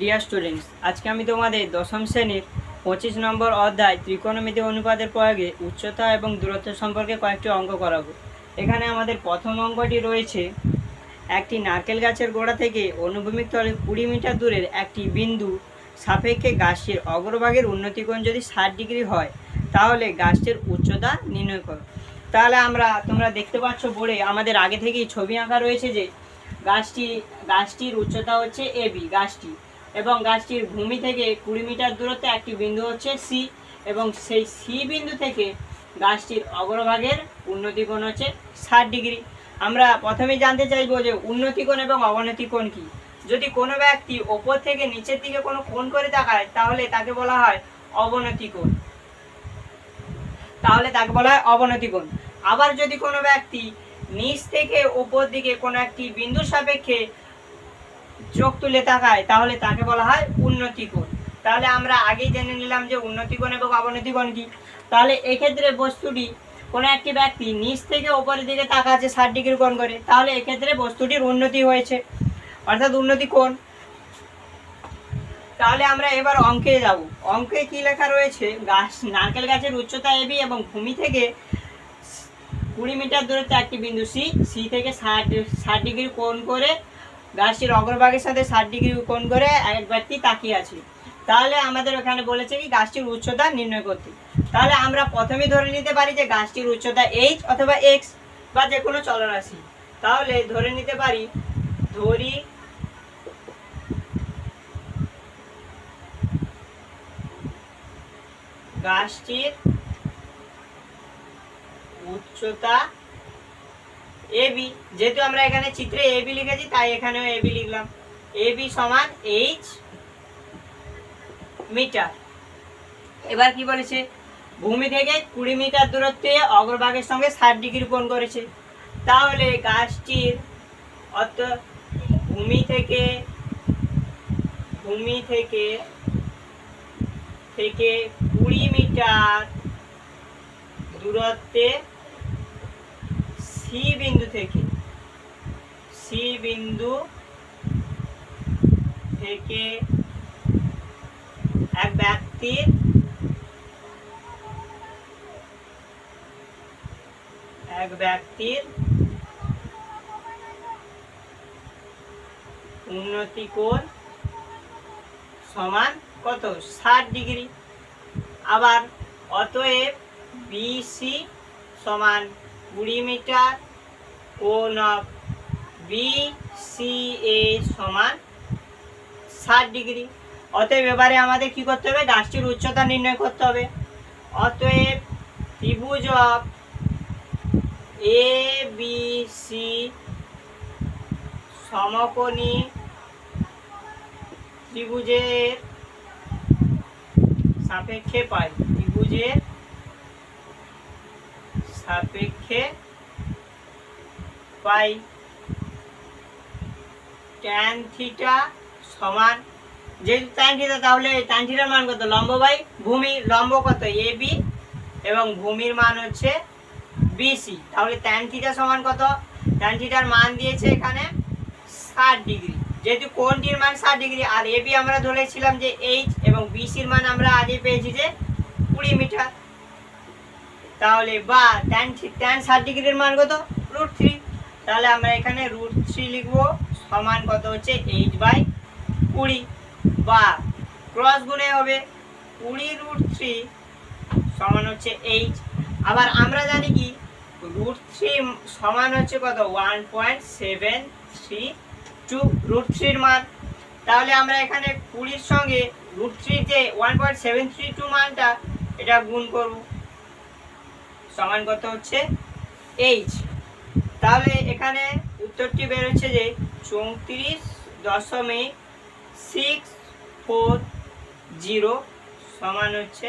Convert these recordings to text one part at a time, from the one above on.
Dear students, আজকে আমি তোমাদের দশম শ্রেণীর 25 নম্বর অধ্যায় ত্রিকোণমিতি অনুপাতের প্রয়োগে উচ্চতা এবং দূরত্ব সম্পর্কে কয়েকটি অঙ্ক করাবো। এখানে আমাদের প্রথম অঙ্কটি রয়েছে, একটি নারকেল গাছের গোড়া থেকে অনুভূমিক তলে 20 মিটার দূরের একটি বিন্দু সাপেক্ষে গাছটির অগ্রভাগের উন্নতিকোণ যদি 60 ডিগ্রি হয়, তাহলে গাছটির উচ্চতা নির্ণয় করো। তাহলে তোমরা দেখতে পাচ্ছ বোর্ডে আমাদের আগে থেকেই ছবি আঁকা রয়েছে যে গাছটির উচ্চতা হচ্ছে এবি গাছটি, এবং গাছটির ভূমি থেকে 20 মিটার দূরত্বে একটি বিন্দু হচ্ছে সি, এবং সেই সি বিন্দু থেকে গাছটির অগ্রভাগের উন্নতিকোণ হচ্ছে 60 ডিগ্রি। আমরা প্রথমেই জানতে চাইবো যে উন্নতিকোণ এবং অবনতিকোণ কি। যদি কোনো ব্যক্তি ওপর থেকে নিচের দিকে কোনো কোণ করে তাকায়, তাহলে তাকে বলা হয় অবনতিকোণ। আবার যদি কোনো ব্যক্তি নিচ থেকে উপর দিকে কোনো একটি বিন্দুর সাপেক্ষে চোখ তুলে তাকায়, তাহলে তাকে বলা হয় উন্নতিকোণ। তাহলে আমরা আগেই জেনে নিলাম যে উন্নতিকোণ এবং অবনতিকোণ কি। তাহলে এক্ষেত্রে বস্তুটি, কোনো একটি ব্যক্তি নিচ থেকে উপরের দিকে তাকাচ্ছে 60 ডিগ্রি কোণ করে, তাহলে এক্ষেত্রে বস্তুটির উন্নতি হয়েছে, অর্থাৎ উন্নতিকোণ। তাহলে আমরা এবার অঙ্কে যাব। অঙ্কে কি লেখা রয়েছে, নারকেল গাছের উচ্চতা এবি এবং ভূমি থেকে 20 মিটার দূরত্বে একটি বিন্দু সি থেকে 60 ডিগ্রি কোণ করে গাছটির অগ্রভাগের সাথে 60 ডিগ্রি কোণ করে এক ব্যক্তি তাকিয়ে আছে। তাহলে আমাদের ওখানে বলেছে কি গাছটির উচ্চতা নির্ণয় করতে। তাহলে আমরা প্রথমে ধরে নিতে পারি যে গাছটির উচ্চতা এইচ অথবা এক্স বা যে কোনো চলরাশি। তাহলে ধরে নিতে পারি, গাছটির উচ্চতা এবি, যেহেতু আমরা এখানে চিত্রে এবি লিখেছি তাই এখানেও এবি লিখলাম। এবি সমান এইচ মিটার। এবার কি বলেছে, ভূমি থেকে 20 মিটার দূরত্বে অগ্রভাগের সঙ্গে 60 ডিগ্রি কোণ করেছে। তাহলে গাছটির ভূমি থেকে 20 মিটার দূরত্বে সি বিন্দু থেকে এক ব্যক্তির উন্নতিকোণ সমান কত, 60 ডিগ্রি। আবার অতএব বিসি সমান 20 মিটার, কোণ অফ বিসিএ সমান 60 ডিগ্রি। অতএব এবারে আমাদের কি করতে হবে, গাছটির উচ্চতা নির্ণয় করতে হবে। অতএব ত্রিভুজ অফ এ বি সি সমকোণী ত্রিভুজের সাপেক্ষে পাই ট্যান থিটা সমান, যেহেতু ট্যান থিটা তাহলে ট্যান থিটার মান কত, লম্ব বাই ভূমি, লম্ব কত এবি এবং ভূমির মান হচ্ছে বিসি। তাহলে ট্যান থিটা সমান কত, ট্যান থিটার মান দিয়েছে এখানে 60 ডিগ্রি, যেহেতু কোণটির মান 60 ডিগ্রি, আর এবি আমরা ধরেছিলাম যে এইচ, এবং বিসির মান আমরা আগে পেয়েছি যে 20 মিটার। তাহলে বা ট্যান 60 ডিগ্রির মান কত, √3। তাহলে আমরা এখানে √3 লিখবো, সমান কত হচ্ছে h/20, বা ক্রস গুণে হবে 20√3 সমান হচ্ছে h। আবার আমরা জানি কি √3 সমান হচ্ছে কত, 1.732 √3 মান। তাহলে আমরা এখানে 20 সঙ্গে √3 যে 1.732 মানটা, এটা গুণ করব, সমান কত হচ্ছে h। তাহলে এখানে উত্তরটি বের হচ্ছে যে 34.640 সমান হচ্ছে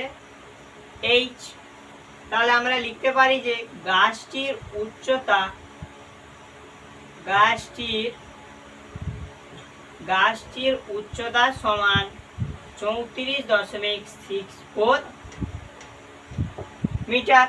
h। তাহলে আমরা লিখতে পারি যে গাছটির উচ্চতা সমান 34.64 মিটার।